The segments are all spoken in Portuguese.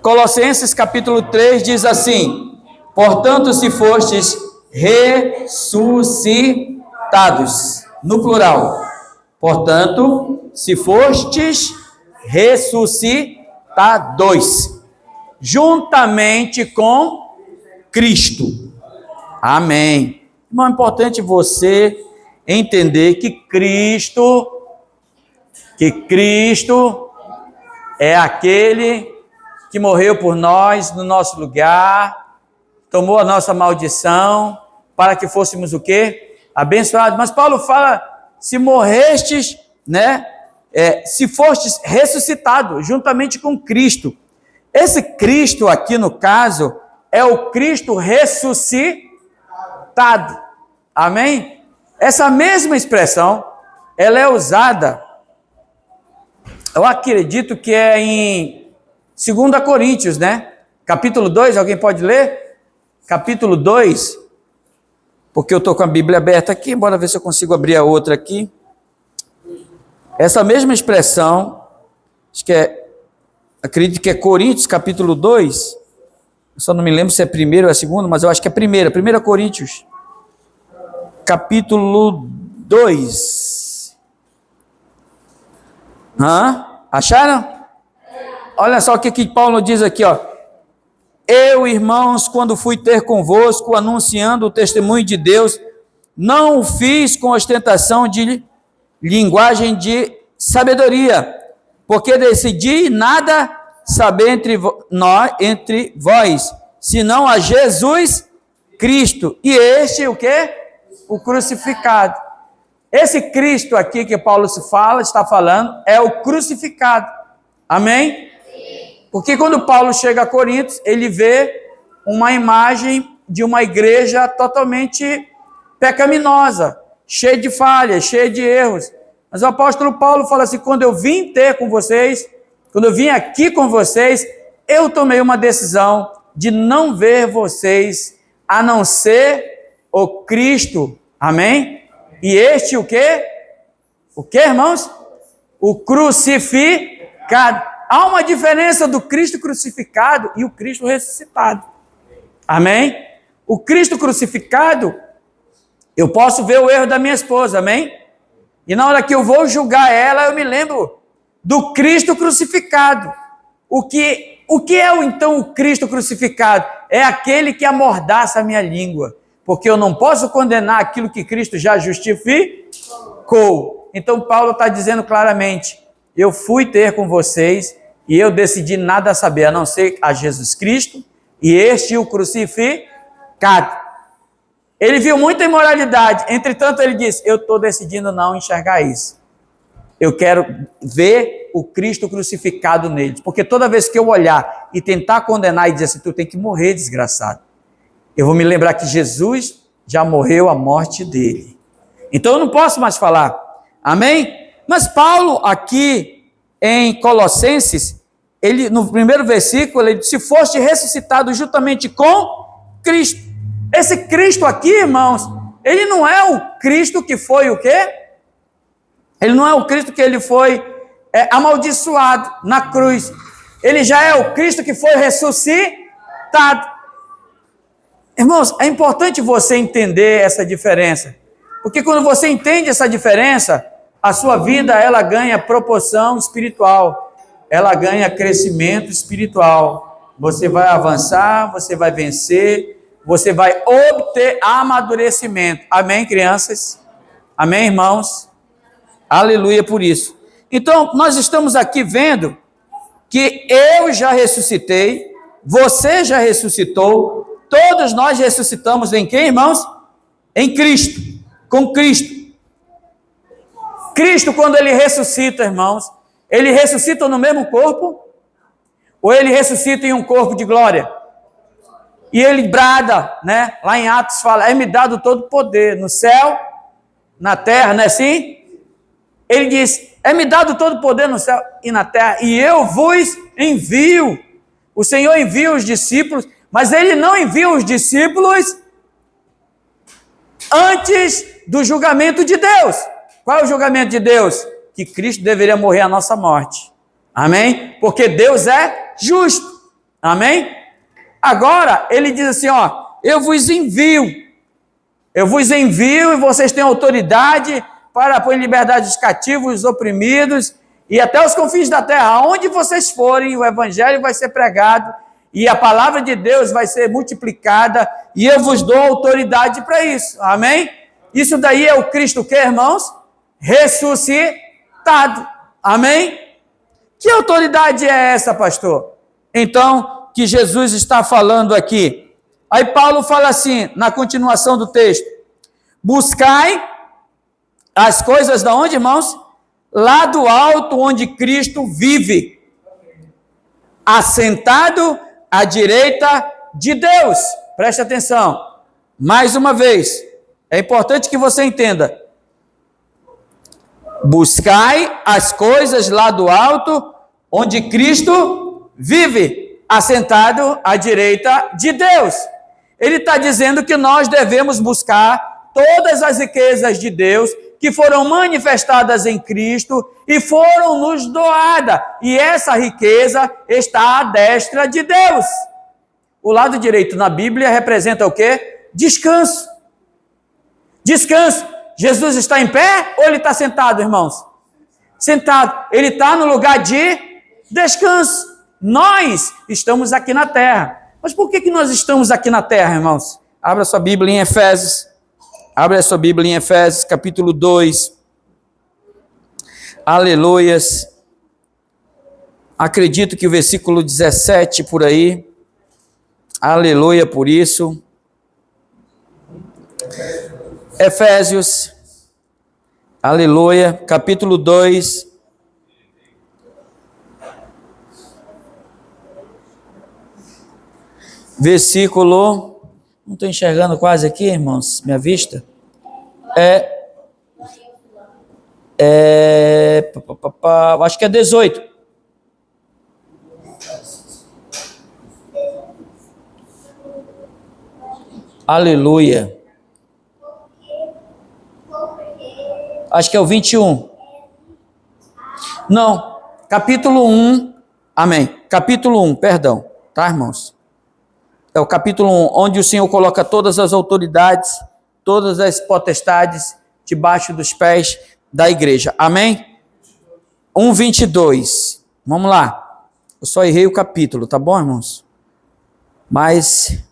Colossenses capítulo 3 diz assim: portanto, se fostes ressuscitados, no plural. Portanto, se fostes ressuscitados, juntamente com Cristo. Amém. Irmão, é importante você entender que Cristo é aquele que morreu por nós no nosso lugar, tomou a nossa maldição, para que fôssemos o quê? Abençoados. Mas Paulo fala, se morrestes, né? Se fostes ressuscitado juntamente com Cristo. Esse Cristo aqui, no caso, é o Cristo ressuscitado. Amém? Essa mesma expressão, ela é usada, eu acredito que é em 2 Coríntios, né? Capítulo 2, alguém pode ler? Capítulo 2, porque eu estou com a Bíblia aberta aqui, bora ver se eu consigo abrir a outra aqui. Essa mesma expressão, acredito que é Coríntios, capítulo 2, eu só não me lembro se é primeiro ou é segundo, mas eu acho que é 1 Coríntios, capítulo 2. Acharam? Olha só o que Paulo diz aqui, ó. Eu, irmãos, quando fui ter convosco, anunciando o testemunho de Deus, não o fiz com ostentação de linguagem de sabedoria, porque decidi nada saber entre vós, senão a Jesus Cristo. E este, o quê? O crucificado. Esse Cristo aqui que Paulo está falando, é o crucificado. Amém? Porque quando Paulo chega a Coríntios, ele vê uma imagem de uma igreja totalmente pecaminosa, cheia de falhas, cheia de erros. Mas o apóstolo Paulo fala assim, quando eu vim ter com vocês, quando eu vim aqui com vocês, eu tomei uma decisão de não ver vocês, a não ser o Cristo. Amém? E este o quê? O quê, irmãos? O crucificado. Há uma diferença do Cristo crucificado e o Cristo ressuscitado. Amém? O Cristo crucificado, eu posso ver o erro da minha esposa, amém? E na hora que eu vou julgar ela, eu me lembro do Cristo crucificado. O que é então o Cristo crucificado? É aquele que amordaça a minha língua, porque eu não posso condenar aquilo que Cristo já justificou. Então Paulo está dizendo claramente, eu fui ter com vocês e eu decidi nada saber, a não ser a Jesus Cristo e este o crucificado. Ele viu muita imoralidade, entretanto ele disse, eu estou decidindo não enxergar isso. Eu quero ver o Cristo crucificado neles, porque toda vez que eu olhar e tentar condenar e dizer assim, tu tem que morrer, desgraçado, eu vou me lembrar que Jesus já morreu a morte dele. Então eu não posso mais falar. Amém? Mas Paulo aqui em Colossenses, ele no primeiro versículo, ele disse, se foste ressuscitado juntamente com Cristo. Esse Cristo aqui, irmãos, ele não é o Cristo que foi o quê? Ele não é o Cristo que ele foi amaldiçoado na cruz. Ele já é o Cristo que foi ressuscitado. Irmãos, é importante você entender essa diferença. Porque quando você entende essa diferença, a sua vida, ela ganha proporção espiritual. Ela ganha crescimento espiritual. Você vai avançar, você vai vencer, você vai obter amadurecimento. Amém, crianças? Amém, irmãos? Aleluia por isso. Então, nós estamos aqui vendo que eu já ressuscitei, você já ressuscitou, todos nós ressuscitamos em quem, irmãos? Em Cristo, com Cristo. Cristo, quando ele ressuscita, irmãos, ele ressuscita no mesmo corpo? Ou ele ressuscita em um corpo de glória? E ele brada, né? Lá em Atos fala, é-me dado todo poder no céu, na terra, não é assim? Ele diz, é-me dado todo poder no céu e na terra, e eu vos envio. O Senhor envia os discípulos, mas ele não envia os discípulos antes do julgamento de Deus. Qual é o julgamento de Deus? Que Cristo deveria morrer a nossa morte. Amém? Porque Deus é justo. Amém? Agora, ele diz assim, ó, eu vos envio e vocês têm autoridade para pôr em liberdade os cativos, os oprimidos e até os confins da terra. Aonde vocês forem, o evangelho vai ser pregado e a palavra de Deus vai ser multiplicada e eu vos dou autoridade para isso. Amém? Isso daí é o Cristo que, irmãos? Ressuscitado. Amém? Que autoridade é essa, pastor? Então, que Jesus está falando aqui. Aí Paulo fala assim, na continuação do texto, buscai as coisas da onde, irmãos? Lá do alto, onde Cristo vive, assentado à direita de Deus. Preste atenção. Mais uma vez, é importante que você entenda. Buscai as coisas lá do alto, onde Cristo vive, assentado à direita de Deus. Ele está dizendo que nós devemos buscar todas as riquezas de Deus que foram manifestadas em Cristo e foram nos doadas. E essa riqueza está à destra de Deus. O lado direito na Bíblia representa o quê? Descanso. Descanso. Jesus está em pé ou ele está sentado, irmãos? Sentado. Ele está no lugar de descanso. Nós estamos aqui na terra. Mas por que nós estamos aqui na terra, irmãos? Abra sua Bíblia em Efésios. Abra sua Bíblia em Efésios, capítulo 2. Aleluias. Acredito que o versículo 17 por aí. Aleluia por isso. Efésios. Aleluia. Capítulo 2. Versículo, não estou enxergando quase aqui, irmãos, minha vista, acho que é 18. Aleluia. Acho que é o 21. Não, capítulo 1, amém, capítulo 1, perdão, tá, irmãos? É o capítulo 1, onde o Senhor coloca todas as autoridades, todas as potestades debaixo dos pés da igreja. Amém? 1:22. Vamos lá. Eu só errei o capítulo, tá bom, irmãos? Mas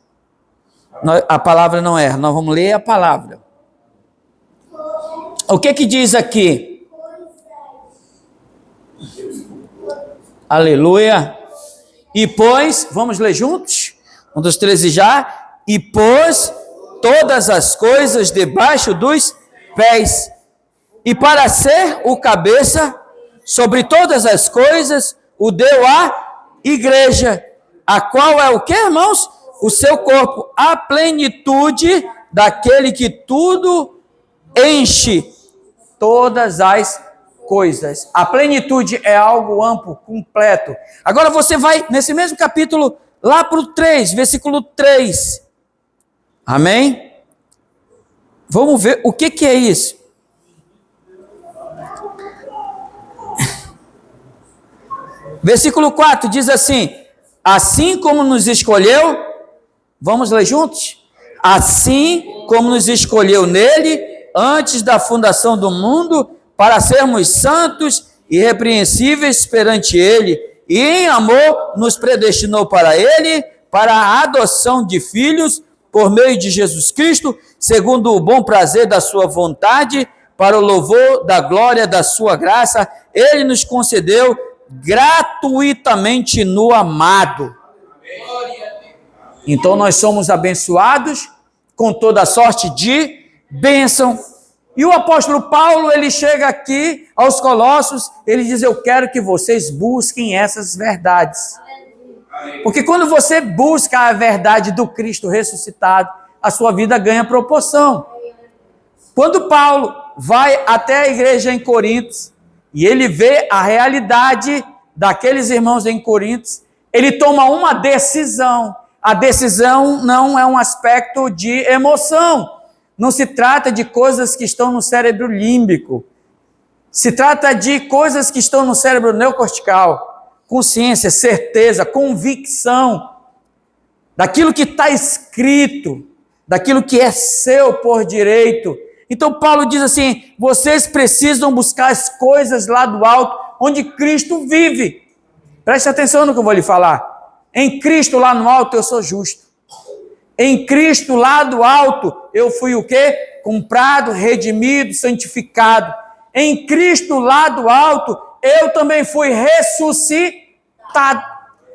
a palavra não erra. Nós vamos ler a palavra. O que diz aqui? Aleluia. E pois, vamos ler juntos? 1, 2, 13 já, e pôs todas as coisas debaixo dos pés, e para ser o cabeça sobre todas as coisas, o deu à igreja, a qual é o que, irmãos? O seu corpo, a plenitude daquele que tudo enche, todas as coisas. A plenitude é algo amplo, completo. Agora você vai, nesse mesmo capítulo, lá para o 3, versículo 3. Amém? Vamos ver o que é isso. Versículo 4 diz assim: assim como nos escolheu, vamos ler juntos? Assim como nos escolheu nele, antes da fundação do mundo, para sermos santos e irrepreensíveis perante ele, e em amor nos predestinou para ele, para a adoção de filhos, por meio de Jesus Cristo, segundo o bom prazer da sua vontade, para o louvor da glória da sua graça, ele nos concedeu gratuitamente no amado. Então nós somos abençoados com toda sorte de bênção. E o apóstolo Paulo, ele chega aqui aos Colossos, ele diz: eu quero que vocês busquem essas verdades. Porque quando você busca a verdade do Cristo ressuscitado, a sua vida ganha proporção. Quando Paulo vai até a igreja em Corinto, e ele vê a realidade daqueles irmãos em Corinto, ele toma uma decisão. A decisão não é um aspecto de emoção. Não se trata de coisas que estão no cérebro límbico. Se trata de coisas que estão no cérebro neocortical. consciência, certeza, convicção daquilo que está escrito, daquilo que é seu por direito. Então Paulo diz assim, vocês precisam buscar as coisas lá do alto, onde Cristo vive. Preste atenção no que eu vou lhe falar. Em Cristo lá no alto eu sou justo. Em Cristo lá do alto eu fui o quê? Comprado, redimido, santificado. Em Cristo lá do alto eu também fui ressuscitado.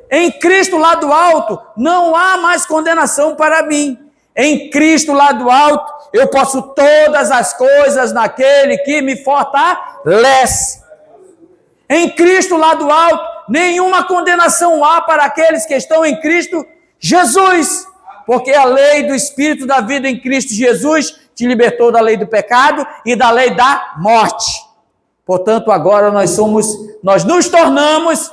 Em Cristo lá do alto não há mais condenação para mim. Em Cristo lá do alto eu posso todas as coisas naquele que me fortalece. Em Cristo lá do alto nenhuma condenação há para aqueles que estão em Cristo Jesus. Porque a lei do Espírito da vida em Cristo Jesus te libertou da lei do pecado e da lei da morte. Portanto, agora nós nos tornamos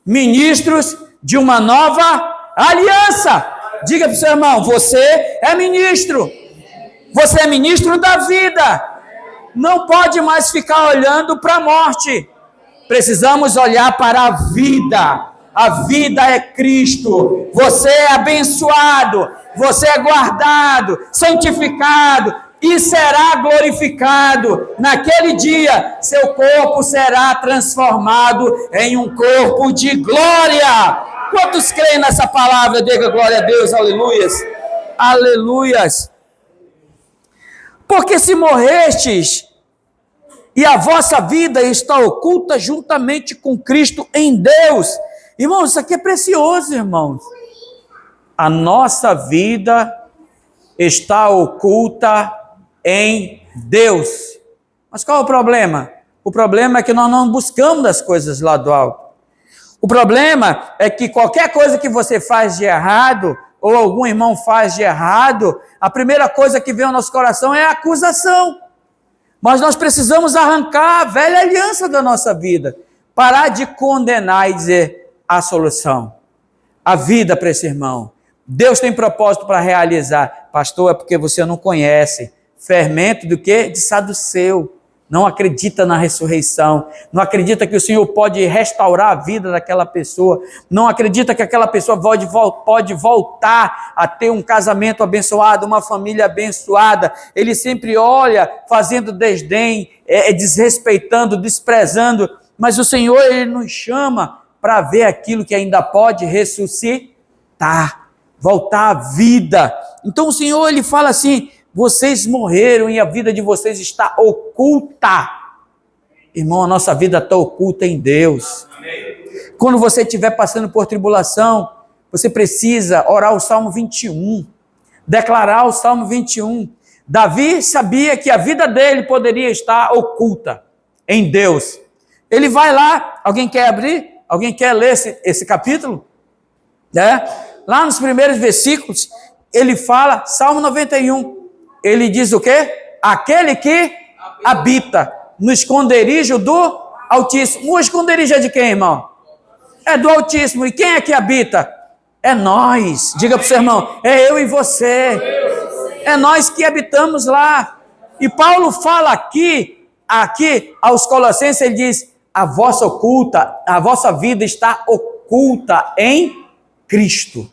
ministros de uma nova aliança. Diga para o seu irmão, você é ministro. Você é ministro da vida. Não pode mais ficar olhando para a morte. Precisamos olhar para a vida. A vida é Cristo. Você é abençoado. Você é guardado, santificado e será glorificado. Naquele dia, seu corpo será transformado em um corpo de glória. Quantos creem nessa palavra? Diga glória a Deus, aleluias. Aleluias. Porque se morrestes e a vossa vida está oculta juntamente com Cristo em Deus. Irmãos, isso aqui é precioso, irmãos. A nossa vida está oculta em Deus. Mas qual é o problema? O problema é que nós não buscamos as coisas lá do alto. O problema é que qualquer coisa que você faz de errado, ou algum irmão faz de errado, a primeira coisa que vem ao nosso coração é a acusação. Mas nós precisamos arrancar a velha aliança da nossa vida, parar de condenar e dizer a solução, a vida para esse irmão. Deus tem propósito para realizar. Pastor, é porque você não conhece. Fermento do quê? De saduceu. Não acredita na ressurreição. Não acredita que o Senhor pode restaurar a vida daquela pessoa. Não acredita que aquela pessoa pode voltar a ter um casamento abençoado, uma família abençoada. Ele sempre olha fazendo desdém, desrespeitando, desprezando. Mas o Senhor, Ele nos chama para ver aquilo que ainda pode ressuscitar, voltar à vida. Então o Senhor, Ele fala assim, vocês morreram e a vida de vocês está oculta. Irmão, a nossa vida está oculta em Deus. Quando você estiver passando por tribulação, você precisa orar o Salmo 21, declarar o Salmo 21. Davi sabia que a vida dele poderia estar oculta em Deus. Ele vai lá, alguém quer abrir? Alguém quer ler esse capítulo? Lá nos primeiros versículos, ele fala, Salmo 91, ele diz o quê? Aquele que habita no esconderijo do Altíssimo. O esconderijo é de quem, irmão? É do Altíssimo. E quem é que habita? É nós. Diga para o seu irmão, é eu e você. É nós que habitamos lá. E Paulo fala aqui aos Colossenses, ele diz, a vossa vida está oculta em Cristo.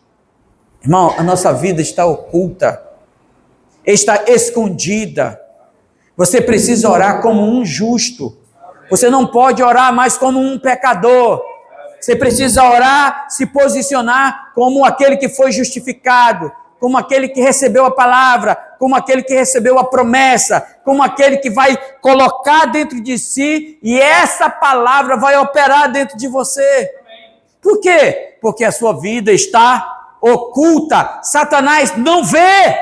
Irmão, a nossa vida está oculta, está escondida. Você precisa orar como um justo. Você não pode orar mais como um pecador. Você precisa orar, se posicionar como aquele que foi justificado, como aquele que recebeu a palavra, como aquele que recebeu a promessa, como aquele que vai colocar dentro de si e essa palavra vai operar dentro de você. Por quê? Porque a sua vida está oculta. Satanás não vê.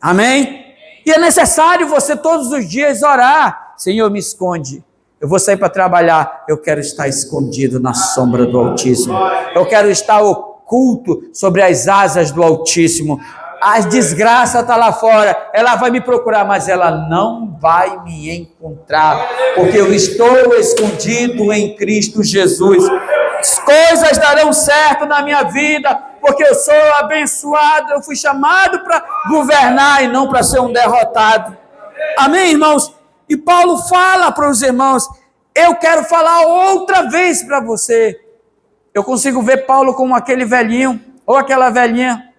Amém? E é necessário você todos os dias orar. Senhor, me esconde. Eu vou sair para trabalhar. Eu quero estar escondido na sombra do Altíssimo. Eu quero estar oculto sobre as asas do Altíssimo. A desgraça está lá fora. Ela vai me procurar, mas ela não vai me encontrar. Porque eu estou escondido em Cristo Jesus. As coisas darão certo na minha vida, porque eu sou abençoado, eu fui chamado para governar e não para ser um derrotado. Amém, irmãos? E Paulo fala para os irmãos, eu quero falar outra vez para você. Eu consigo ver Paulo como aquele velhinho, ou aquela velhinha,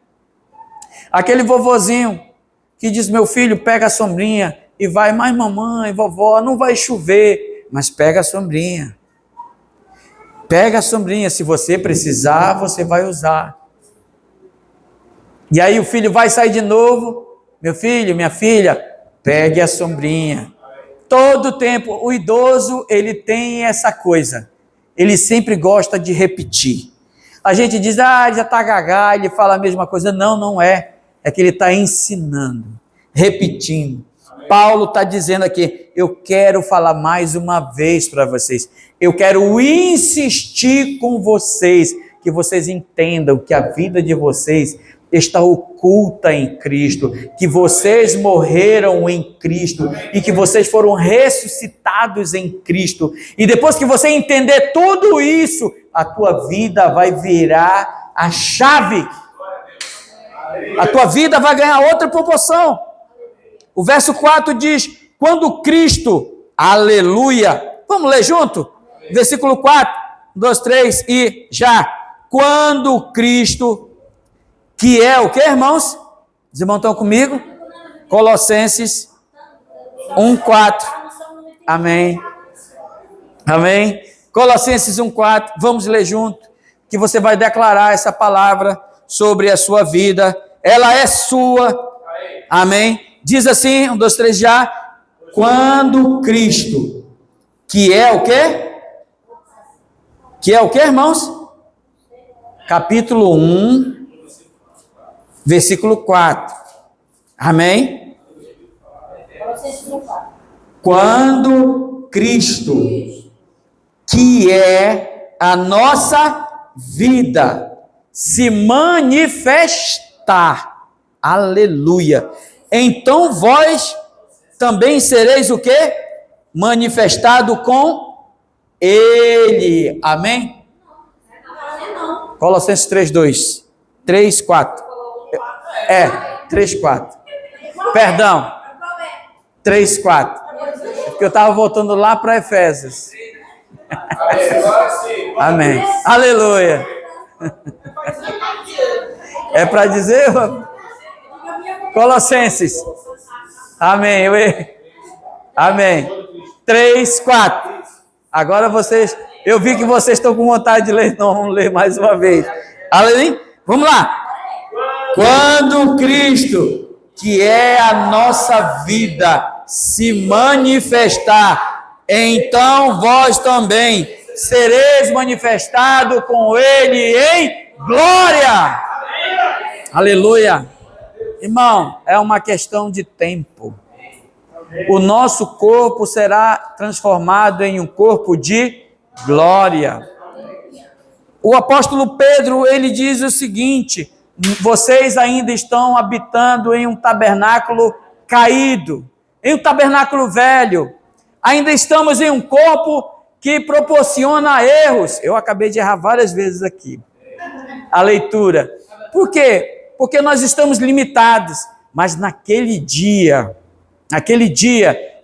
aquele vovozinho, que diz, meu filho, pega a sombrinha e vai, mas mamãe, vovó, não vai chover, mas pega a sombrinha. Pega a sombrinha, se você precisar, você vai usar. E aí o filho vai sair de novo, meu filho, minha filha, pegue a sombrinha. Todo tempo, o idoso, ele tem essa coisa, ele sempre gosta de repetir. A gente diz, ele já está gagá, ele fala a mesma coisa. Não, não é. É que ele está ensinando, repetindo. Paulo está dizendo aqui, eu quero falar mais uma vez para vocês. Eu quero insistir com vocês, que vocês entendam que a vida de vocês está oculta em Cristo, que vocês morreram em Cristo e que vocês foram ressuscitados em Cristo. E depois que você entender tudo isso, a tua vida vai virar a chave. A tua vida vai ganhar outra proporção. O verso 4 diz, quando Cristo, aleluia, vamos ler junto? Versículo 4, 2, 3 e já. Quando Cristo, que é o que, irmãos? Os irmãos estão comigo? Colossenses 1:4. Amém. Amém. Colossenses 1:4. Vamos ler junto, que você vai declarar essa palavra sobre a sua vida. Ela é sua. Amém. Diz assim, 1, 2, 3 já. Quando Cristo, que é o quê? Que é o quê, irmãos? Capítulo 1, versículo 4. Amém? Quando Cristo, que é a nossa vida, se manifestar, aleluia, então vós também sereis o quê? Manifestado com Ele, amém? Colossenses 3:2, 3:4. 3:4. Perdão. 3:4. Porque eu estava voltando lá para Efésios. Amém. Aleluia. É para dizer? Colossenses. Amém. Amém. 3:4. Agora vocês, eu vi que vocês estão com vontade de ler, então vamos ler mais uma vez. Aleluia. Vamos lá. Quando Cristo, que é a nossa vida, se manifestar, então vós também sereis manifestado com Ele em glória. Aleluia. Irmão, é uma questão de tempo. O nosso corpo será transformado em um corpo de glória. O apóstolo Pedro, ele diz o seguinte, vocês ainda estão habitando em um tabernáculo caído, em um tabernáculo velho. Ainda estamos em um corpo que proporciona erros. Eu acabei de errar várias vezes aqui a leitura. Por quê? Porque nós estamos limitados. Mas naquele dia,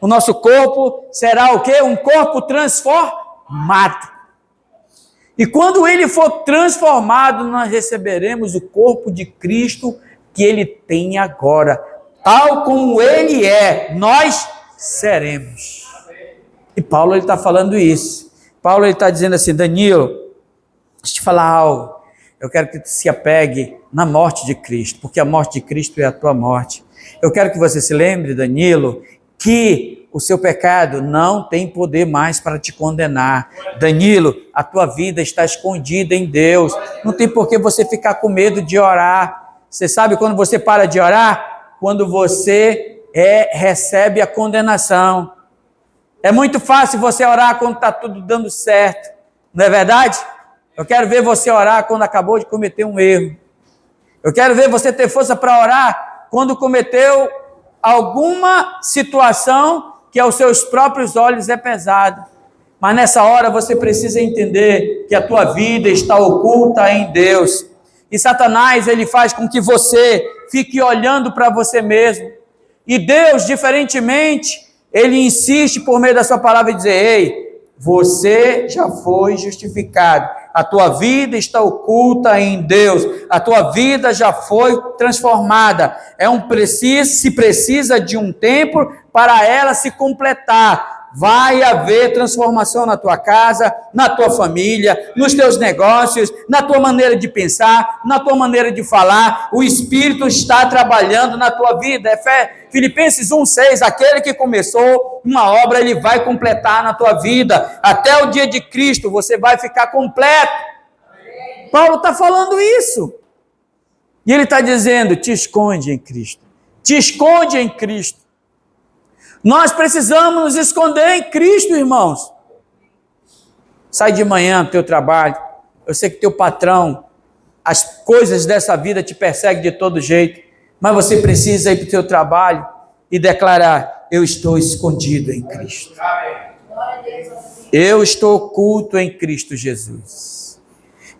o nosso corpo será o quê? Um corpo transformado. E quando ele for transformado, nós receberemos o corpo de Cristo que ele tem agora. Tal como ele é, nós seremos. E Paulo está falando isso. Paulo está dizendo assim, Danilo, deixa eu te falar algo. Eu quero que tu se apegue na morte de Cristo, porque a morte de Cristo é a tua morte. Eu quero que você se lembre, Danilo, que o seu pecado não tem poder mais para te condenar. Danilo, a tua vida está escondida em Deus. Não tem por que você ficar com medo de orar. Você sabe quando você para de orar? Quando você recebe a condenação. É muito fácil você orar quando está tudo dando certo. Não é verdade? Eu quero ver você orar quando acabou de cometer um erro. Eu quero ver você ter força para orar quando cometeu alguma situação que aos seus próprios olhos é pesada. Mas nessa hora você precisa entender que a tua vida está oculta em Deus. E Satanás, ele faz com que você fique olhando para você mesmo. E Deus, diferentemente, ele insiste por meio da sua palavra e dizer, ei, Você já foi justificado. A tua vida está oculta em Deus. A tua vida já foi transformada. Se precisa de um tempo para ela se completar. Vai haver transformação na tua casa, na tua família, nos teus negócios, na tua maneira de pensar, na tua maneira de falar. O Espírito está trabalhando na tua vida. Filipenses 1,6, aquele que começou uma obra, ele vai completar na tua vida. Até o dia de Cristo você vai ficar completo. Paulo está falando isso. E ele está dizendo, te esconde em Cristo. Te esconde em Cristo. Nós precisamos nos esconder em Cristo, irmãos. Sai de manhã do teu trabalho. Eu sei que teu patrão, as coisas dessa vida te perseguem de todo jeito, mas você precisa ir para o teu trabalho e declarar, eu estou escondido em Cristo. Eu estou oculto em Cristo Jesus.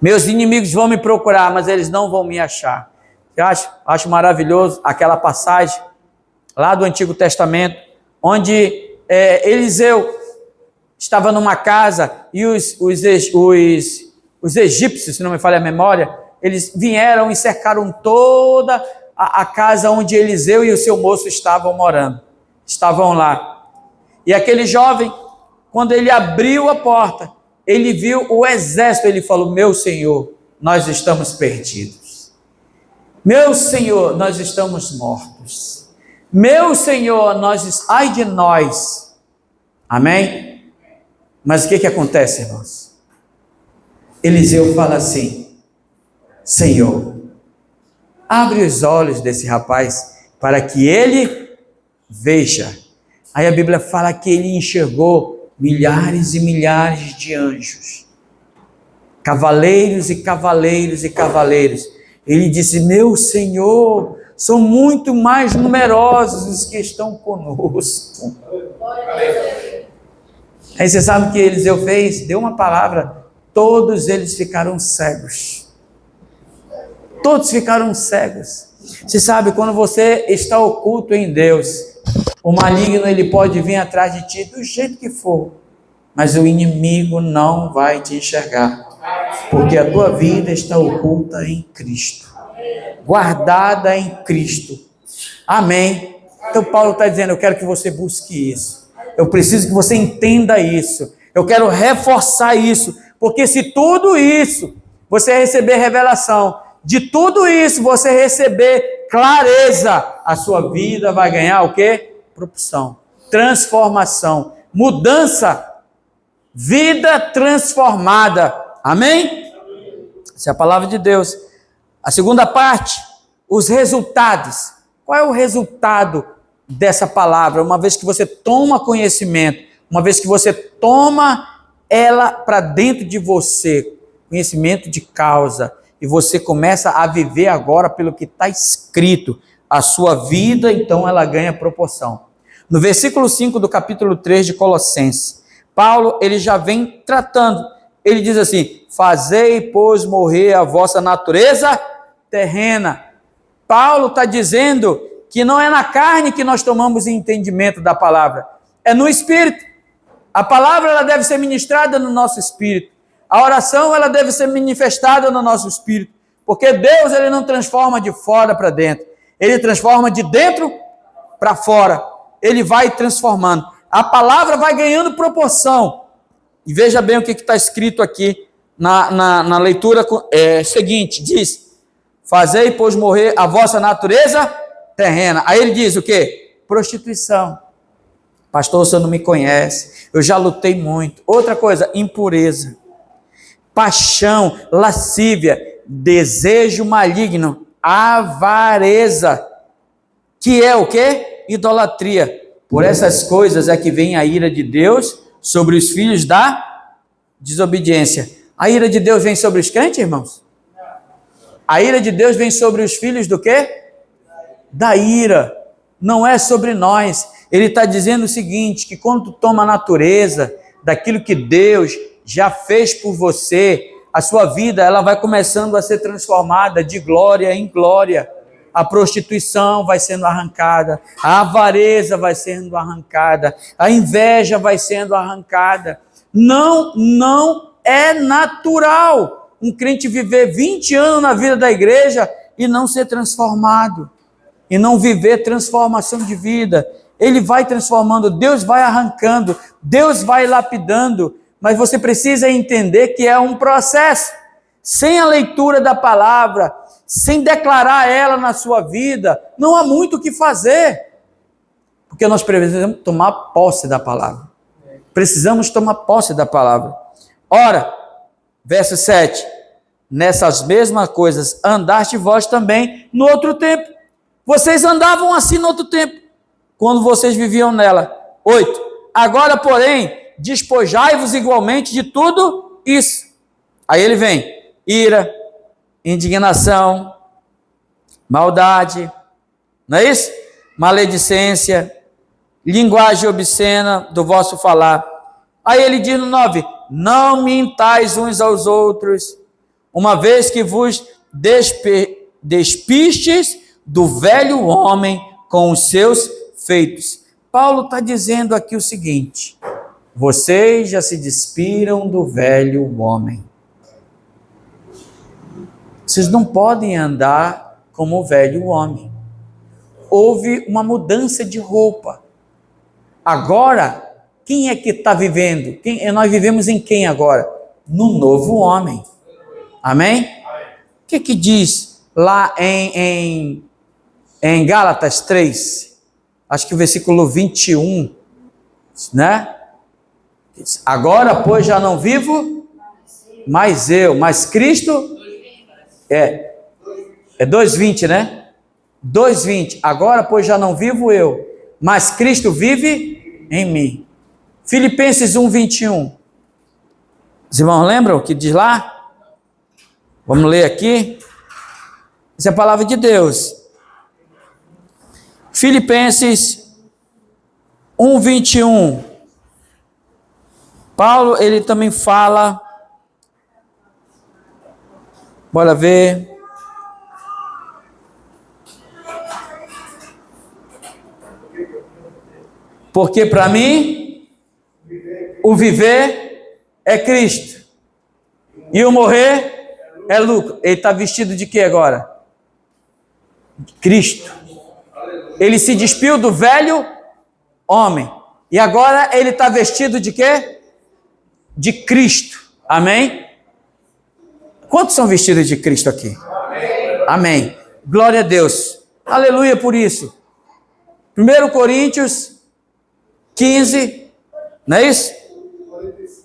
Meus inimigos vão me procurar, mas eles não vão me achar. Eu acho maravilhoso aquela passagem lá do Antigo Testamento, onde Eliseu estava numa casa e os egípcios, se não me falha a memória, eles vieram e cercaram toda a casa onde Eliseu e o seu moço estavam morando. Estavam lá. E aquele jovem, quando ele abriu a porta, ele viu o exército, ele falou, meu Senhor, nós estamos perdidos. Meu Senhor, nós estamos mortos. Meu Senhor, ai de nós. Amém? Mas o que acontece, irmãos? Eliseu fala assim, Senhor, abre os olhos desse rapaz para que ele veja. Aí a Bíblia fala que ele enxergou milhares e milhares de anjos, cavaleiros e cavaleiros e cavaleiros. Ele disse, meu Senhor, são muito mais numerosos os que estão conosco. Aí você sabe o que Eliseu fez? Deu uma palavra, todos eles ficaram cegos. Todos ficaram cegos. Você sabe, quando você está oculto em Deus, o maligno ele pode vir atrás de ti do jeito que for, mas o inimigo não vai te enxergar, porque a tua vida está oculta em Cristo, guardada em Cristo. Amém? Então Paulo está dizendo, eu quero que você busque isso, eu preciso que você entenda isso, eu quero reforçar isso, porque se tudo isso você receber revelação, de tudo isso você receber clareza, a sua vida vai ganhar o quê? Propulsão, transformação, mudança, vida transformada. Amém? Essa é a palavra de Deus. A segunda parte, os resultados. Qual é o resultado dessa palavra? Uma vez que você toma conhecimento, uma vez que você toma ela para dentro de você, conhecimento de causa, e você começa a viver agora pelo que está escrito, a sua vida, então ela ganha proporção. No versículo 5 do capítulo 3 de Colossenses, Paulo, ele já vem tratando, ele diz assim, fazei, pois, morrer a vossa natureza terrena. Paulo está dizendo que não é na carne que nós tomamos entendimento da palavra, é no Espírito. A palavra ela deve ser ministrada no nosso Espírito. A oração ela deve ser manifestada no nosso Espírito, porque Deus ele não transforma de fora para dentro, ele transforma de dentro para fora, ele vai transformando. A palavra vai ganhando proporção. E veja bem o que está escrito aqui na leitura seguinte, diz, fazei, pois, morrer a vossa natureza terrena. Aí ele diz o quê? Prostituição. Pastor, o senhor não me conhece, eu já lutei muito. Outra coisa, impureza, paixão, lascívia, desejo maligno, avareza, que é o quê? Idolatria. Por essas coisas é que vem a ira de Deus sobre os filhos da desobediência. A ira de Deus vem sobre os crentes, irmãos? A ira de Deus vem sobre os filhos do quê? Da ira. Não é sobre nós. Ele está dizendo o seguinte, que quando tu toma a natureza daquilo que Deus já fez por você, a sua vida ela vai começando a ser transformada de glória em glória. A prostituição vai sendo arrancada, a avareza vai sendo arrancada, a inveja vai sendo arrancada. Não é natural um crente viver 20 anos na vida da igreja e não ser transformado, e não viver transformação de vida. Ele vai transformando, Deus vai arrancando, Deus vai lapidando, mas você precisa entender que é um processo. Sem a leitura da palavra, sem declarar ela na sua vida, não há muito o que fazer, porque nós precisamos tomar posse da palavra. Precisamos tomar posse da palavra. Ora, verso 7, nessas mesmas coisas andaste vós também no outro tempo. Vocês andavam assim no outro tempo, quando vocês viviam nela. 8, agora, porém, despojai-vos igualmente de tudo isso. Aí ele vem, ira, indignação, maldade, não é isso? Maledicência, linguagem obscena do vosso falar. Aí ele diz no 9, não mintais uns aos outros, uma vez que vos despistes do velho homem com os seus feitos. Paulo está dizendo aqui o seguinte, vocês já se despiram do velho homem. Vocês não podem andar como o velho homem. Houve uma mudança de roupa. Agora, quem é que está vivendo? Nós vivemos em quem agora? No novo homem. Amém? O que diz lá em Gálatas 3? Acho que o versículo 21, né? Agora, pois, já não vivo mais eu, mas Cristo... É 2:20, né? 2:20. Agora, pois, já não vivo eu, mas Cristo vive em mim. Filipenses 1:21. Os irmãos lembram o que diz lá? Vamos ler aqui. Essa é a palavra de Deus. Filipenses 1:21. Paulo, ele também fala... Bora ver. Porque para mim, o viver é Cristo. E o morrer é lucro. Ele está vestido de quê agora? De Cristo. Ele se despiu do velho homem. E agora ele está vestido de quê? De Cristo. Amém? Quantos são vestidos de Cristo aqui? Amém. Amém. Glória a Deus. Aleluia por isso. 1 Coríntios 15, não é isso?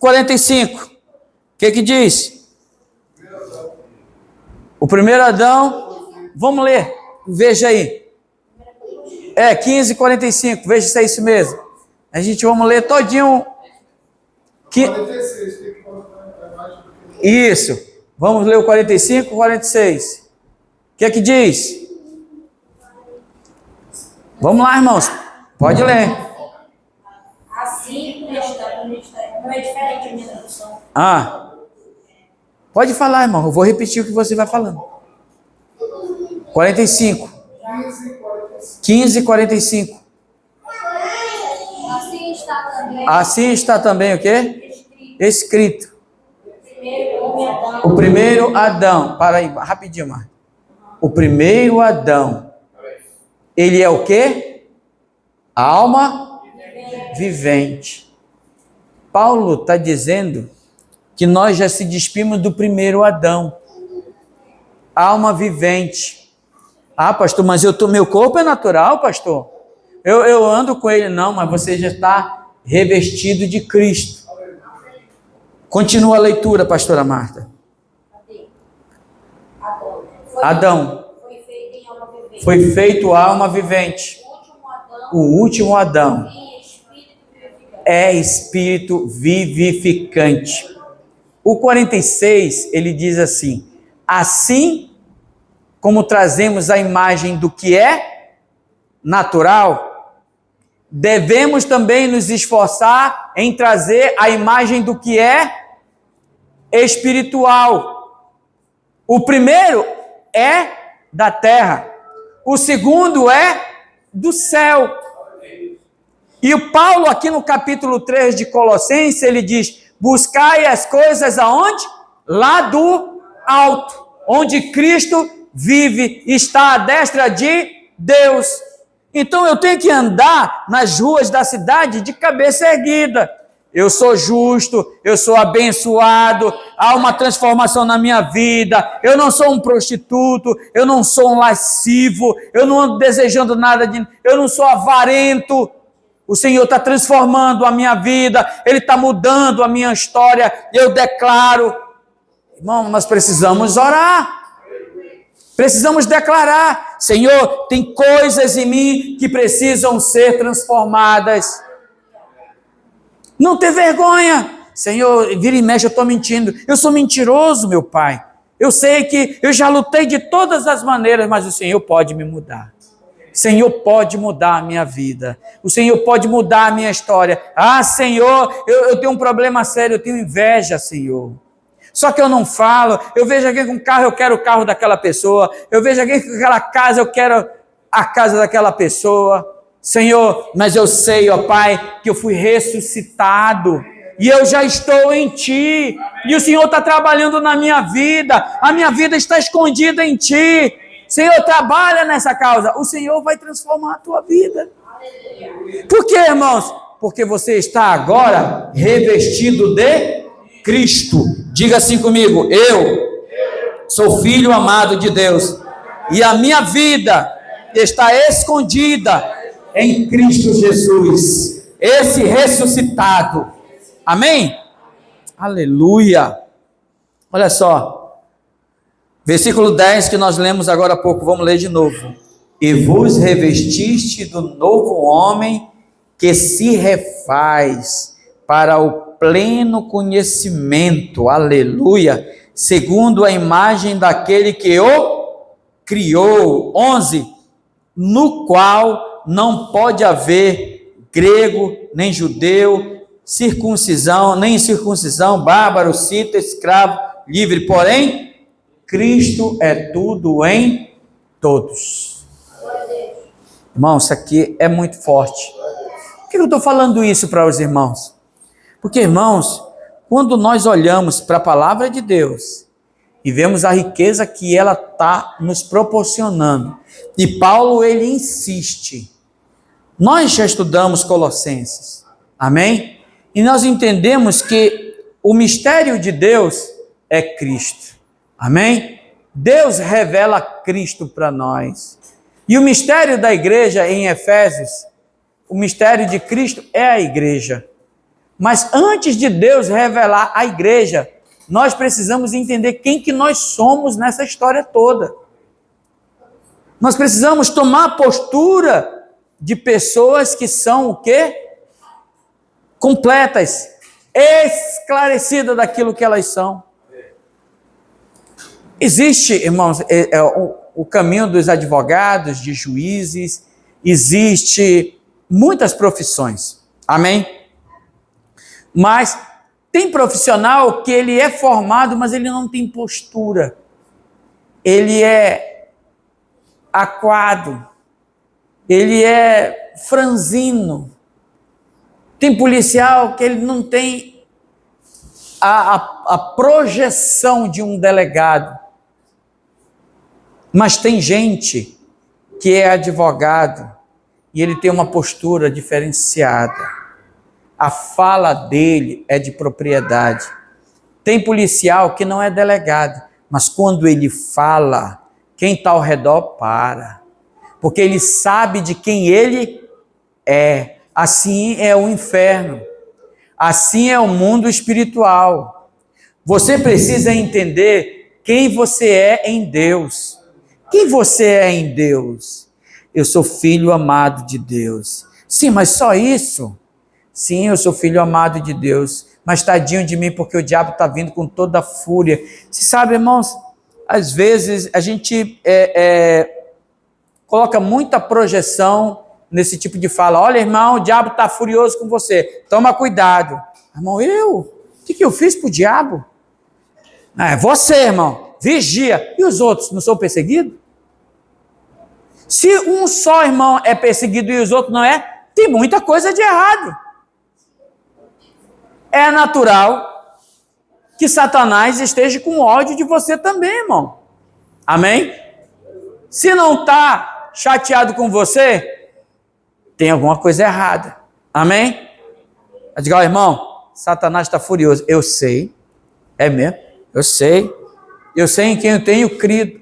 45. O que diz? O primeiro Adão. Vamos ler. Veja aí. 15:45. Veja se é isso mesmo. A gente vamos ler todinho. 46. Isso. Vamos ler o 45, 46. O que diz? Vamos lá, irmãos. Pode ler. Assim, não é diferente a minha tradução. Pode falar, irmão. Eu vou repetir o que você vai falando. 45. 15:45. Assim está também o quê? Escrito. O primeiro Adão. Para aí, rapidinho, Marcos. O primeiro Adão. Ele é o quê? Alma vivente. Paulo está dizendo que nós já se despimos do primeiro Adão. Alma vivente. Pastor, mas meu corpo é natural, pastor. Eu ando com ele. Não, mas você já está revestido de Cristo. Continua a leitura, pastora Marta. Adão foi feito alma vivente. O último Adão é espírito vivificante. O 46, ele diz assim: assim como trazemos a imagem do que é natural, devemos também nos esforçar em trazer a imagem do que é espiritual. O primeiro é da terra, o segundo é do céu. E o Paulo aqui no capítulo 3 de Colossenses, ele diz: buscai as coisas aonde? Lá do alto, onde Cristo vive, está à destra de Deus. Então eu tenho que andar nas ruas da cidade de cabeça erguida. Eu sou justo, eu sou abençoado, há uma transformação na minha vida, eu não sou um prostituto, eu não sou um lascivo, eu não ando desejando nada, eu não sou avarento. O Senhor está transformando a minha vida, Ele está mudando a minha história, eu declaro. Irmão, nós precisamos orar, precisamos declarar: Senhor, tem coisas em mim que precisam ser transformadas. Não ter vergonha. Senhor, vira e mexe, eu estou mentindo. Eu sou mentiroso, meu Pai. Eu sei que eu já lutei de todas as maneiras, mas o Senhor pode me mudar. O Senhor pode mudar a minha vida. O Senhor pode mudar a minha história. Ah, Senhor, eu tenho um problema sério, eu tenho inveja, Senhor. Só que eu não falo. Eu vejo alguém com carro, eu quero o carro daquela pessoa. Eu vejo alguém com aquela casa, eu quero a casa daquela pessoa. Senhor, mas eu sei, ó Pai, que eu fui ressuscitado e eu já estou em Ti, e o Senhor está trabalhando na minha vida, a minha vida está escondida em Ti. Senhor, trabalha nessa causa, o Senhor vai transformar a tua vida. Por quê, irmãos? Porque você está agora revestido de Cristo. Diga assim comigo: eu sou filho amado de Deus e a minha vida está escondida em Cristo Jesus, esse ressuscitado. Amém? Aleluia. Olha só, versículo 10 que nós lemos agora há pouco, vamos ler de novo. E vos revestiste do novo homem que se refaz para o pleno conhecimento, aleluia, segundo a imagem daquele que o criou. 11, no qual não pode haver grego, nem judeu, circuncisão, nem incircuncisão, bárbaro, cita, escravo, livre, porém, Cristo é tudo em todos. Irmão, isso aqui é muito forte. Por que eu estou falando isso para os irmãos? Porque, irmãos, quando nós olhamos para a palavra de Deus e vemos a riqueza que ela está nos proporcionando, e Paulo, ele insiste. Nós já estudamos Colossenses, amém? E nós entendemos que o mistério de Deus é Cristo, amém? Deus revela Cristo para nós. E o mistério da igreja em Efésios, o mistério de Cristo é a igreja. Mas antes de Deus revelar a igreja, nós precisamos entender quem que nós somos nessa história toda. Nós precisamos tomar a postura de pessoas que são o quê? Completas, esclarecidas daquilo que elas são. Existe, irmãos, o caminho dos advogados, de juízes, existe muitas profissões, amém? Mas tem profissional que ele é formado, mas ele não tem postura. Ele é aquado, ele é franzino. Tem policial que ele não tem a projeção de um delegado. Mas tem gente que é advogado e ele tem uma postura diferenciada. A fala dele é de propriedade. Tem policial que não é delegado, mas quando ele fala, quem está ao redor para, porque ele sabe de quem ele é. Assim é o inferno, assim é o mundo espiritual. Você precisa entender quem você é em Deus. Quem você é em Deus? Eu sou filho amado de Deus. Sim, mas só isso? Sim, eu sou filho amado de Deus, mas tadinho de mim, porque o diabo está vindo com toda a fúria. Você sabe, irmãos, às vezes a gente coloca muita projeção nesse tipo de fala. Olha, irmão, o diabo está furioso com você, toma cuidado. Irmão, o que eu fiz para o diabo? É você, irmão, vigia. E os outros não são perseguidos? Se um só irmão é perseguido e os outros não é, tem muita coisa de errado. É natural que Satanás esteja com ódio de você também, irmão. Amém? Se não está chateado com você, tem alguma coisa errada. Amém? Eu digo, irmão, Satanás está furioso. Eu sei. É mesmo? Eu sei. Eu sei em quem eu tenho crido.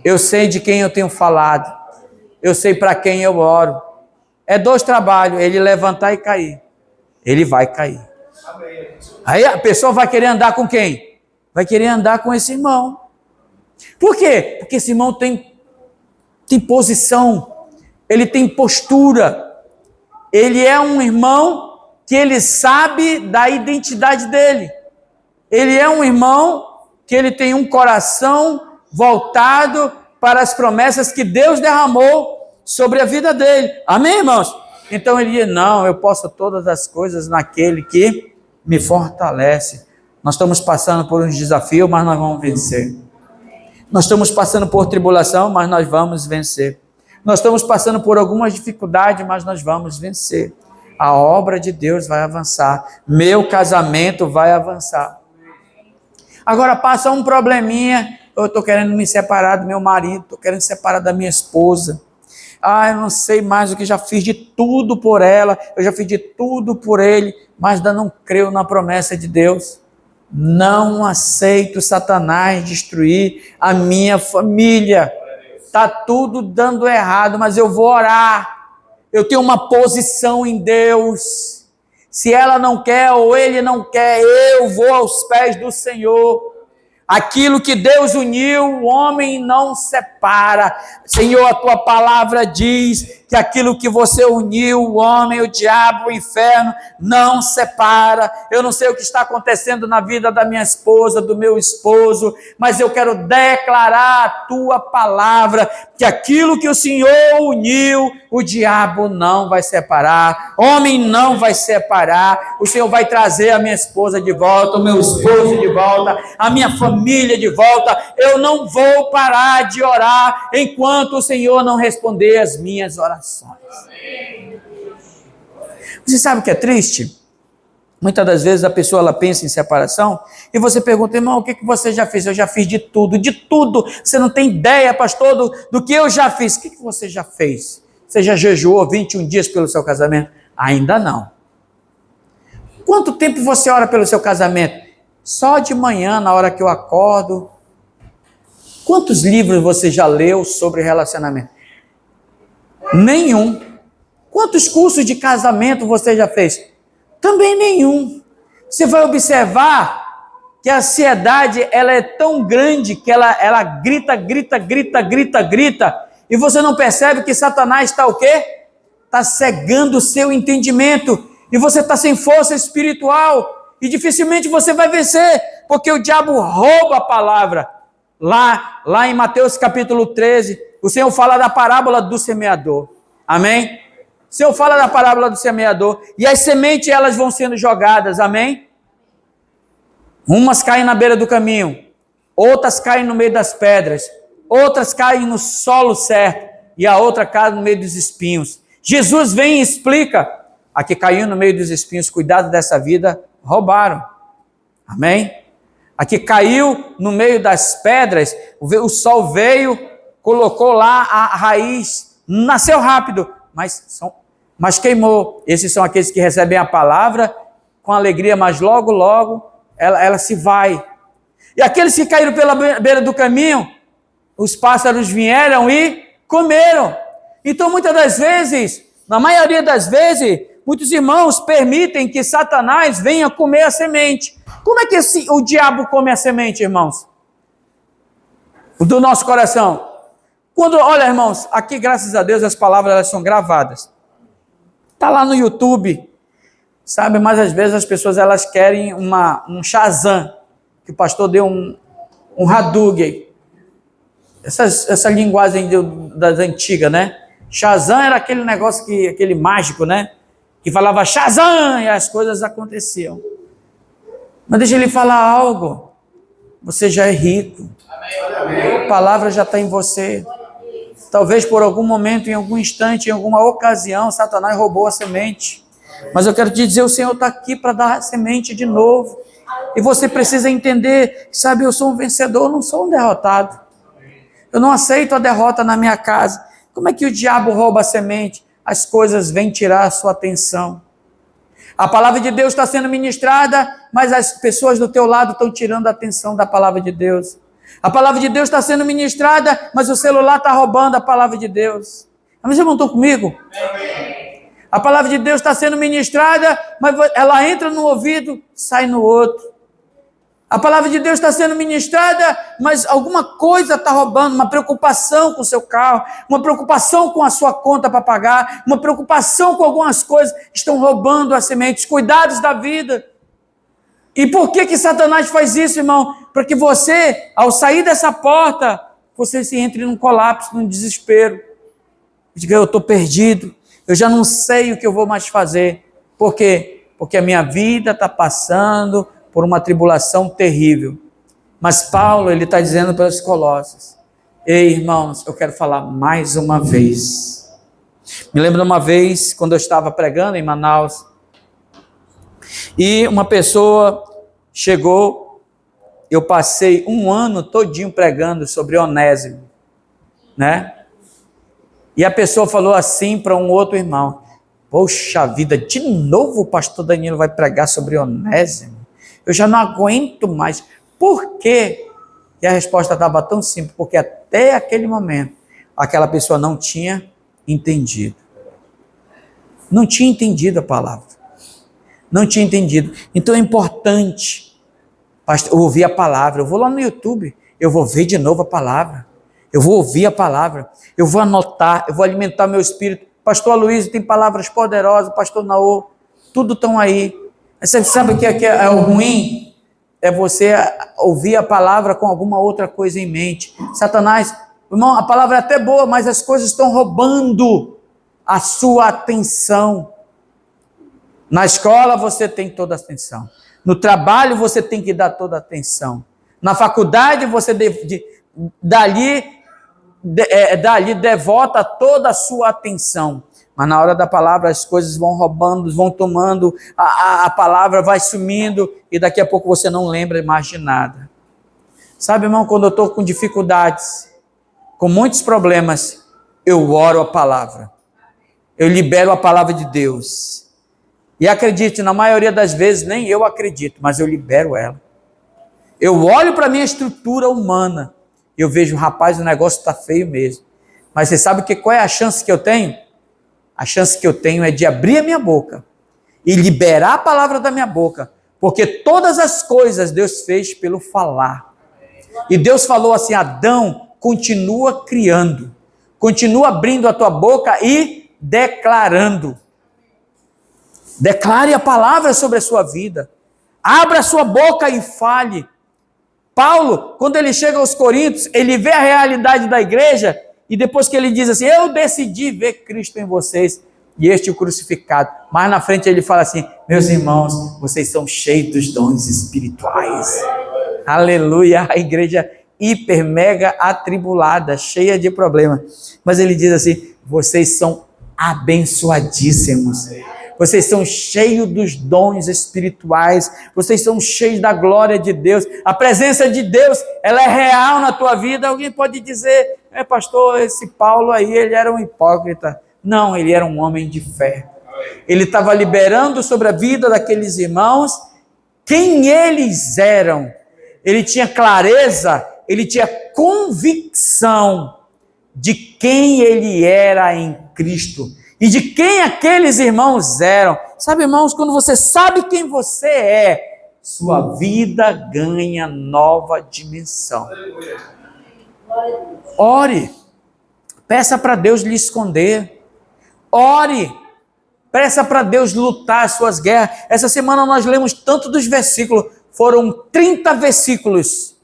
Eu sei de quem eu tenho falado. Eu sei para quem eu oro. É 2 trabalhos, ele levantar e cair. Ele vai cair. Aí a pessoa vai querer andar com quem? Vai querer andar com esse irmão. Por quê? Porque esse irmão tem posição, ele tem postura, ele é um irmão que ele sabe da identidade dele. Ele é um irmão que ele tem um coração voltado para as promessas que Deus derramou sobre a vida dele. Amém, irmãos? Então ele diz, não, eu posso todas as coisas naquele que me fortalece. Nós estamos passando por um desafio, mas nós vamos vencer. Nós estamos passando por tribulação, mas nós vamos vencer. Nós estamos passando por algumas dificuldades, mas nós vamos vencer. A obra de Deus vai avançar. Meu casamento vai avançar. Agora passa um probleminha, eu estou querendo me separar do meu marido, estou querendo me separar da minha esposa. Eu não sei mais o que, já fiz de tudo por ela, eu já fiz de tudo por ele, mas ainda não creio na promessa de Deus. Não aceito Satanás destruir a minha família. Está tudo dando errado, mas eu vou orar. Eu tenho uma posição em Deus. Se ela não quer ou ele não quer, eu vou aos pés do Senhor. Aquilo que Deus uniu, o homem não separa. Senhor, a tua palavra diz que aquilo que você uniu, o homem, o diabo, o inferno, não separa. Eu não sei o que está acontecendo na vida da minha esposa, do meu esposo, mas eu quero declarar a tua palavra, que aquilo que o Senhor uniu, o diabo não vai separar, homem não vai separar. O Senhor vai trazer a minha esposa de volta, o meu esposo de volta, a minha família de volta. Eu não vou parar de orar enquanto o Senhor não responder as minhas orações. Você sabe o que é triste? Muitas das vezes a pessoa ela pensa em separação e você pergunta, irmão, o que você já fez? Eu já fiz de tudo, de tudo. Você não tem ideia, pastor, do que eu já fiz. O que você já fez? Você já jejuou 21 dias pelo seu casamento? Ainda não. Quanto tempo você ora pelo seu casamento? Só de manhã, na hora que eu acordo. Quantos livros você já leu sobre relacionamento? Nenhum. Quantos cursos de casamento você já fez? Também nenhum. Você vai observar que a ansiedade ela é tão grande que ela grita, e você não percebe que Satanás está o quê? Está cegando o seu entendimento, e você está sem força espiritual, e dificilmente você vai vencer, porque o diabo rouba a palavra. Lá em Mateus capítulo 13, o Senhor fala da parábola do semeador. Amém? O Senhor fala da parábola do semeador, e as sementes elas vão sendo jogadas, amém? Umas caem na beira do caminho, outras caem no meio das pedras, outras caem no solo certo, e a outra cai no meio dos espinhos. Jesus vem e explica, a que caiu no meio dos espinhos, cuidado dessa vida, roubaram. Amém? A que caiu no meio das pedras, o sol veio, colocou lá a raiz, nasceu rápido, mas queimou. Esses são aqueles que recebem a palavra com alegria, mas logo ela se vai. E aqueles que caíram pela beira do caminho, os pássaros vieram e comeram. Então muitas das vezes, na maioria das vezes, muitos irmãos permitem que Satanás venha comer a semente. Como é que o diabo come a semente, irmãos? Do nosso coração. Olha, irmãos, aqui graças a Deus as palavras elas são gravadas. Está lá no YouTube, sabe? Mas às vezes as pessoas elas querem um Shazam, que o pastor deu um Hadouken. Essa linguagem das antigas, né? Shazam era aquele negócio, aquele mágico, né? Que falava Shazam e as coisas aconteciam. Mas deixa ele falar algo. Você já é rico. A palavra já está em você. Talvez por algum momento, em algum instante, em alguma ocasião, Satanás roubou a semente. Mas eu quero te dizer, o Senhor está aqui para dar a semente de novo. E você precisa entender, sabe, eu sou um vencedor, eu não sou um derrotado. Eu não aceito a derrota na minha casa. Como é que o diabo rouba a semente? As coisas vêm tirar a sua atenção. A palavra de Deus está sendo ministrada, mas as pessoas do teu lado estão tirando a atenção da palavra de Deus. A palavra de Deus está sendo ministrada, mas o celular está roubando a palavra de Deus. Mas vocês não estão comigo? A palavra de Deus está sendo ministrada, mas ela entra no ouvido, sai no outro. A palavra de Deus está sendo ministrada, mas alguma coisa está roubando, uma preocupação com o seu carro, uma preocupação com a sua conta para pagar, uma preocupação com algumas coisas, estão roubando as sementes, cuidados da vida. E por que Satanás faz isso, irmão? Para que você, ao sair dessa porta, você se entre num colapso, num desespero. Diga, eu estou perdido, eu já não sei o que eu vou mais fazer. Por quê? Porque a minha vida está passando por uma tribulação terrível. Mas Paulo, ele está dizendo para os Colossos, ei, irmãos, eu quero falar mais uma vez. Me lembro de uma vez, quando eu estava pregando em Manaus, e uma pessoa chegou, eu passei um ano todinho pregando sobre Onésimo, né? E a pessoa falou assim para um outro irmão, poxa vida, de novo o pastor Danilo vai pregar sobre Onésimo? Eu já não aguento mais. Por quê? E a resposta estava tão simples, porque até aquele momento, aquela pessoa não tinha entendido. Não tinha entendido a palavra. Não tinha entendido. Então é importante ouvir a palavra. Eu vou lá no YouTube, eu vou ver de novo a palavra. Eu vou ouvir a palavra. Eu vou anotar, eu vou alimentar meu espírito. Pastor Aloysio tem palavras poderosas, pastor Naô, tudo estão aí. Você sabe o que é o ruim? É você ouvir a palavra com alguma outra coisa em mente. Satanás, irmão, a palavra é até boa, mas as coisas estão roubando a sua atenção. Na escola você tem toda a atenção. No trabalho você tem que dar toda a atenção. Na faculdade você dali devota toda a sua atenção. Mas na hora da palavra as coisas vão roubando, vão tomando, a palavra vai sumindo e daqui a pouco você não lembra mais de nada. Sabe, irmão, quando eu estou com dificuldades, com muitos problemas, eu oro a palavra. Eu libero a palavra de Deus. E acredite, na maioria das vezes nem eu acredito, mas eu libero ela. Eu olho para a minha estrutura humana e eu vejo, rapaz, o negócio está feio mesmo. Mas você sabe qual é a chance que eu tenho? A chance que eu tenho é de abrir a minha boca e liberar a palavra da minha boca, porque todas as coisas Deus fez pelo falar. E Deus falou assim, Adão, continua criando, continua abrindo a tua boca e declarando. Declare a palavra sobre a sua vida. Abra a sua boca e fale. Paulo, quando ele chega aos Coríntios, ele vê a realidade da igreja e depois que ele diz assim, eu decidi ver Cristo em vocês e este o crucificado. Mais na frente ele fala assim, meus irmãos, vocês são cheios dos dons espirituais. Aleluia, a igreja hiper, mega atribulada, cheia de problemas. Mas ele diz assim, vocês são abençoadíssimos. Vocês são cheios dos dons espirituais, vocês são cheios da glória de Deus, a presença de Deus, ela é real na tua vida. Alguém pode dizer, pastor, esse Paulo aí, ele era um hipócrita. Não, ele era um homem de fé. Ele estava liberando sobre a vida daqueles irmãos quem eles eram. Ele tinha clareza, ele tinha convicção de quem ele era em Cristo. E de quem aqueles irmãos eram. Sabe, irmãos, quando você sabe quem você é, sua vida ganha nova dimensão. Ore. Peça para Deus lhe esconder. Ore. Peça para Deus lutar as suas guerras. Essa semana nós lemos tanto dos versículos. Foram 30 versículos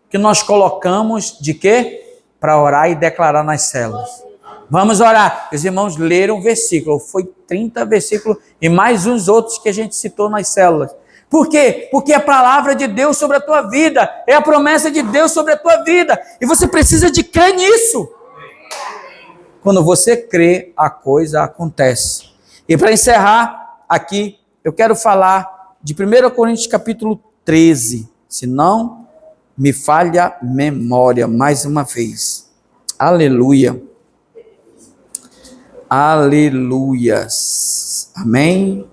que nós colocamos de quê? Para orar e declarar nas células. Vamos orar. Os irmãos leram o versículo. Foi 30 versículos e mais uns outros que a gente citou nas células. Por quê? Porque é a palavra de Deus sobre a tua vida. É a promessa de Deus sobre a tua vida. E você precisa de crer nisso. Quando você crê, a coisa acontece. E para encerrar aqui, eu quero falar de 1 Coríntios capítulo 13, se não me falha a memória, mais uma vez. Aleluia. Aleluias. Amém.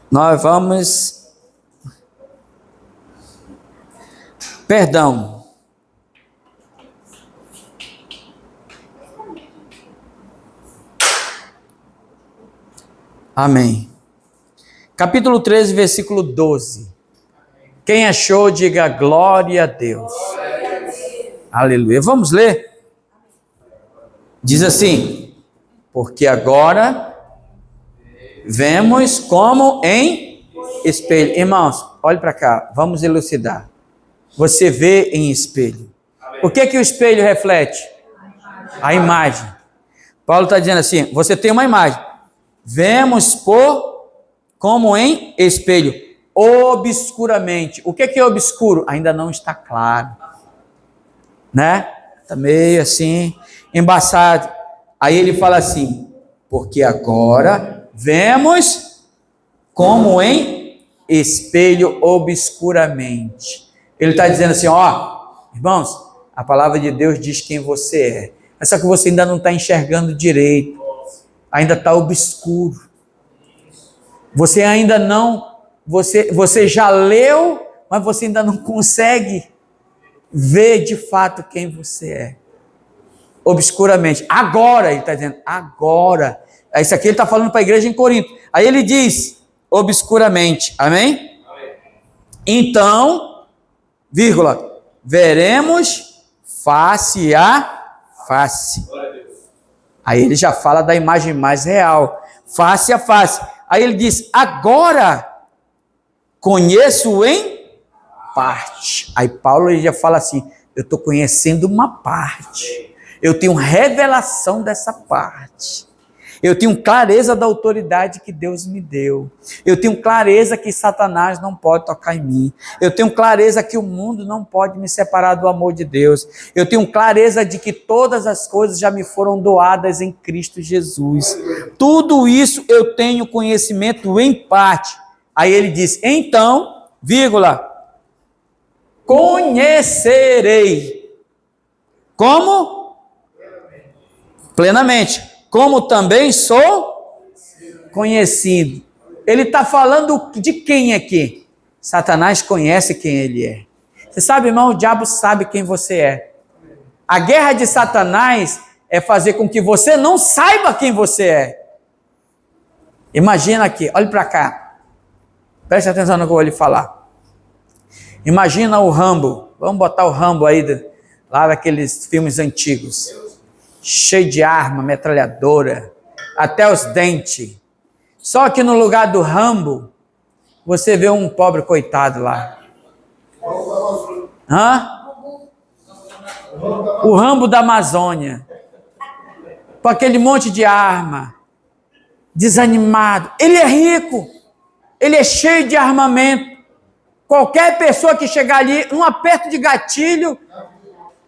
Nós vamos... Perdão. Amém. Capítulo 13, versículo 12. Quem achou, diga glória a Deus. Aleluia. Vamos ler? Diz assim: porque agora vemos como em espelho. Irmãos, olhe para cá, vamos elucidar. Você vê em espelho. O que que o espelho reflete? A imagem. Paulo está dizendo assim, você tem uma imagem. Vemos como em espelho, obscuramente. O que é obscuro? Ainda não está claro. Né? Está meio assim, embaçado. Aí ele fala assim, porque agora vemos como em espelho obscuramente. Ele está dizendo assim, ó, irmãos, a palavra de Deus diz quem você é. É só que você ainda não está enxergando direito. Ainda está obscuro. Você ainda não, você já leu, mas você ainda não consegue ver de fato quem você é. Obscuramente. Agora, ele está dizendo, agora. Isso aqui ele está falando para a igreja em Corinto. Aí ele diz, obscuramente. Amém? Amém. Então, vírgula, veremos face a face. Aí ele já fala da imagem mais real. Face a face. Aí ele diz, agora conheço em parte. Aí Paulo ele já fala assim, eu estou conhecendo uma parte. Eu tenho revelação dessa parte. Eu tenho clareza da autoridade que Deus me deu. Eu tenho clareza que Satanás não pode tocar em mim. Eu tenho clareza que o mundo não pode me separar do amor de Deus. Eu tenho clareza de que todas as coisas já me foram doadas em Cristo Jesus. Tudo isso eu tenho conhecimento em parte. Aí ele diz, então, vírgula, conhecerei. Como? Plenamente. Como também sou conhecido. Ele está falando de quem aqui? Satanás conhece quem ele é. Você sabe, irmão, o diabo sabe quem você é. A guerra de Satanás é fazer com que você não saiba quem você é. Imagina aqui, olhe para cá. Preste atenção no que eu vou lhe falar. Imagina o Rambo. Vamos botar o Rambo aí, lá daqueles filmes antigos. Cheio de arma, metralhadora, até os dentes. Só que no lugar do Rambo, você vê um pobre coitado lá. Hã? O Rambo da Amazônia. Com aquele monte de arma. Desanimado. Ele é rico. Ele é cheio de armamento. Qualquer pessoa que chegar ali, um aperto de gatilho,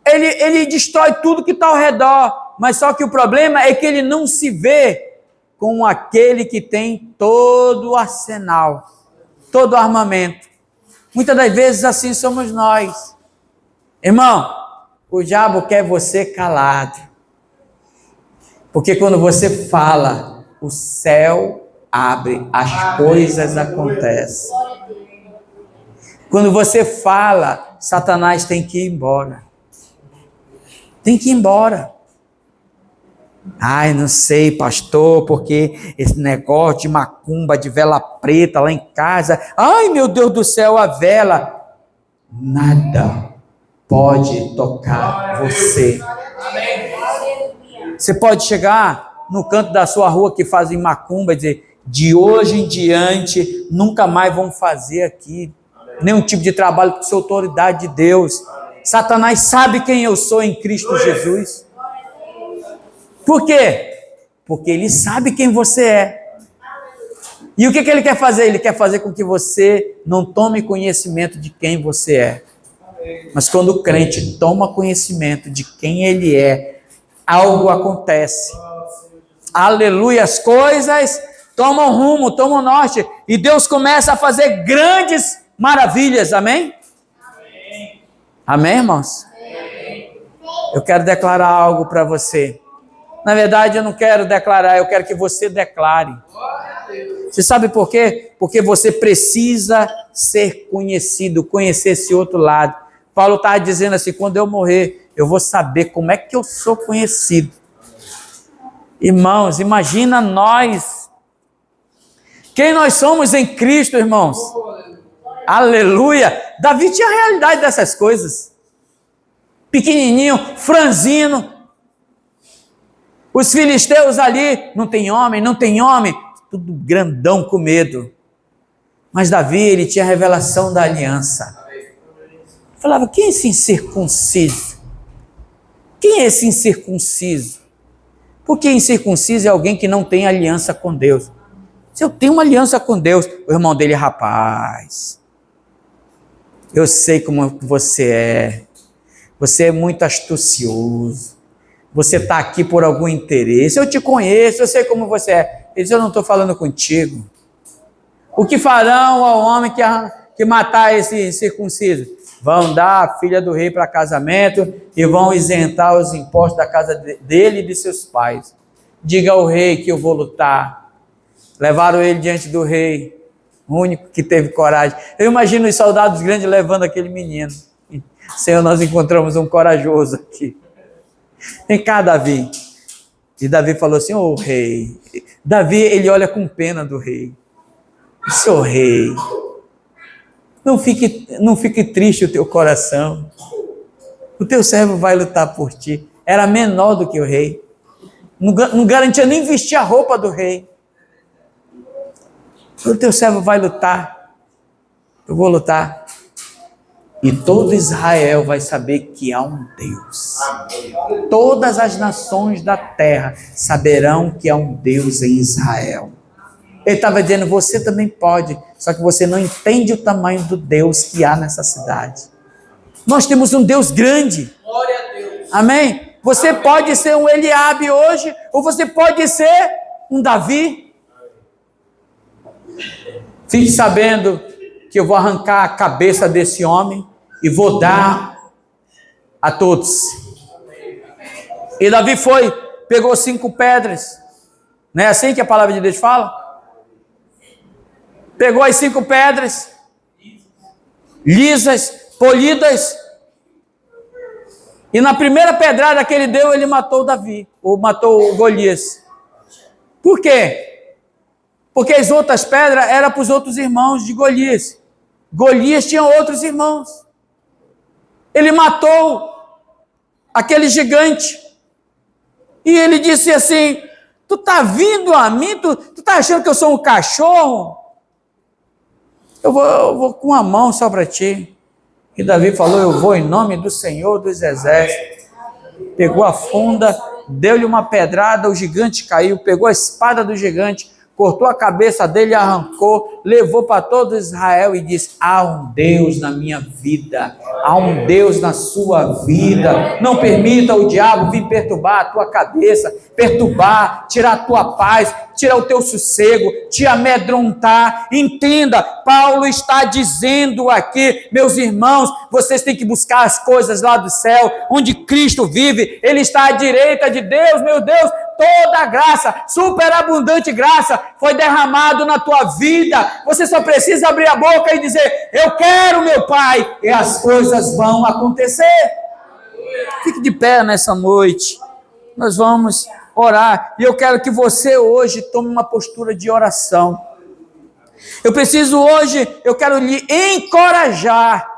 ele destrói tudo que está ao redor. Mas só que o problema é que ele não se vê com aquele que tem todo o arsenal, todo o armamento. Muitas das vezes assim somos nós. Irmão, o diabo quer você calado. Porque quando você fala, o céu abre, as coisas acontecem. Quando você fala, Satanás tem que ir embora. Tem que ir embora. Ai, não sei, pastor, porque esse negócio de macumba, de vela preta lá em casa. Ai, meu Deus do céu, a vela. Nada pode tocar você. Você pode chegar no canto da sua rua que fazem macumba e dizer, de hoje em diante, nunca mais vão fazer aqui nenhum tipo de trabalho, porque sou autoridade de Deus. Satanás sabe quem eu sou em Cristo Jesus. Por quê? Porque ele sabe quem você é. E o que ele quer fazer? Ele quer fazer com que você não tome conhecimento de quem você é. Mas quando o crente toma conhecimento de quem ele é, algo acontece. Aleluia, as coisas toma um rumo, toma um norte, e Deus começa a fazer grandes maravilhas, amém? Amém, irmãos? Eu quero declarar algo para você. Na verdade, eu não quero declarar, eu quero que você declare. Você sabe por quê? Porque você precisa ser conhecido, conhecer esse outro lado. Paulo está dizendo assim, quando eu morrer, eu vou saber como é que eu sou conhecido. Irmãos, imagina nós. Quem nós somos em Cristo, irmãos? Aleluia! Davi tinha a realidade dessas coisas. Pequenininho, franzino. Os filisteus ali, não tem homem, tudo grandão com medo. Mas Davi, ele tinha a revelação da aliança. Falava, quem é esse incircunciso? Quem é esse incircunciso? Porque incircunciso é alguém que não tem aliança com Deus. Se eu tenho uma aliança com Deus, o irmão dele, rapaz, eu sei como você é. Você é muito astucioso. Você está aqui por algum interesse. Eu te conheço, eu sei como você é. Ele diz, eu não estou falando contigo. O que farão ao homem que matar esse incircunciso? Vão dar a filha do rei para casamento e vão isentar os impostos da casa dele e de seus pais. Diga ao rei que eu vou lutar. Levaram ele diante do rei, o único que teve coragem. Eu imagino os soldados grandes levando aquele menino. Senhor, nós encontramos um corajoso aqui. Vem cá, Davi. E Davi falou assim, ô rei. Davi, ele olha com pena do rei. Senhor rei, não fique triste o teu coração. O teu servo vai lutar por ti. Era menor do que o rei. Não garantia nem vestir a roupa do rei. O teu servo vai lutar. Eu vou lutar. E todo Israel vai saber que há um Deus. Todas as nações da terra saberão que há um Deus em Israel. Ele estava dizendo, você também pode, só que você não entende o tamanho do Deus que há nessa cidade. Nós temos um Deus grande. Glória a Deus. Amém? Você pode ser um Eliabe hoje, ou você pode ser um Davi. Fique sabendo que eu vou arrancar a cabeça desse homem e vou dar a todos. E Davi foi, pegou 5 pedras. Não é assim que a palavra de Deus fala? Pegou as 5 pedras, lisas, polidas, e na primeira pedrada que ele deu, ele matou Davi, ou matou o Golias. Por quê? Porque as outras pedras eram para os outros irmãos de Golias. Golias tinha outros irmãos. Ele matou aquele gigante. E ele disse assim, tu tá vindo a mim? Tu tá achando que eu sou um cachorro? Eu vou com a mão só para ti. E Davi falou, eu vou em nome do Senhor dos Exércitos. Pegou a funda, deu-lhe uma pedrada, o gigante caiu, pegou a espada do gigante, cortou a cabeça dele, arrancou, levou para todo Israel e disse, há um Deus na minha vida, há um Deus na sua vida. Não permita o diabo vir perturbar a tua cabeça, perturbar, tirar a tua paz, tirar o teu sossego, te amedrontar. Entenda, Paulo está dizendo aqui, meus irmãos, vocês têm que buscar as coisas lá do céu, onde Cristo vive. Ele está à direita de Deus, meu Deus. Toda a graça, superabundante graça, foi derramado na tua vida. Você só precisa abrir a boca e dizer, eu quero, meu Pai, e as coisas vão acontecer. Fique de pé nessa noite. Nós vamos orar. E eu quero que você hoje tome uma postura de oração. Eu quero lhe encorajar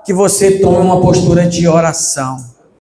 que você tome uma postura de oração.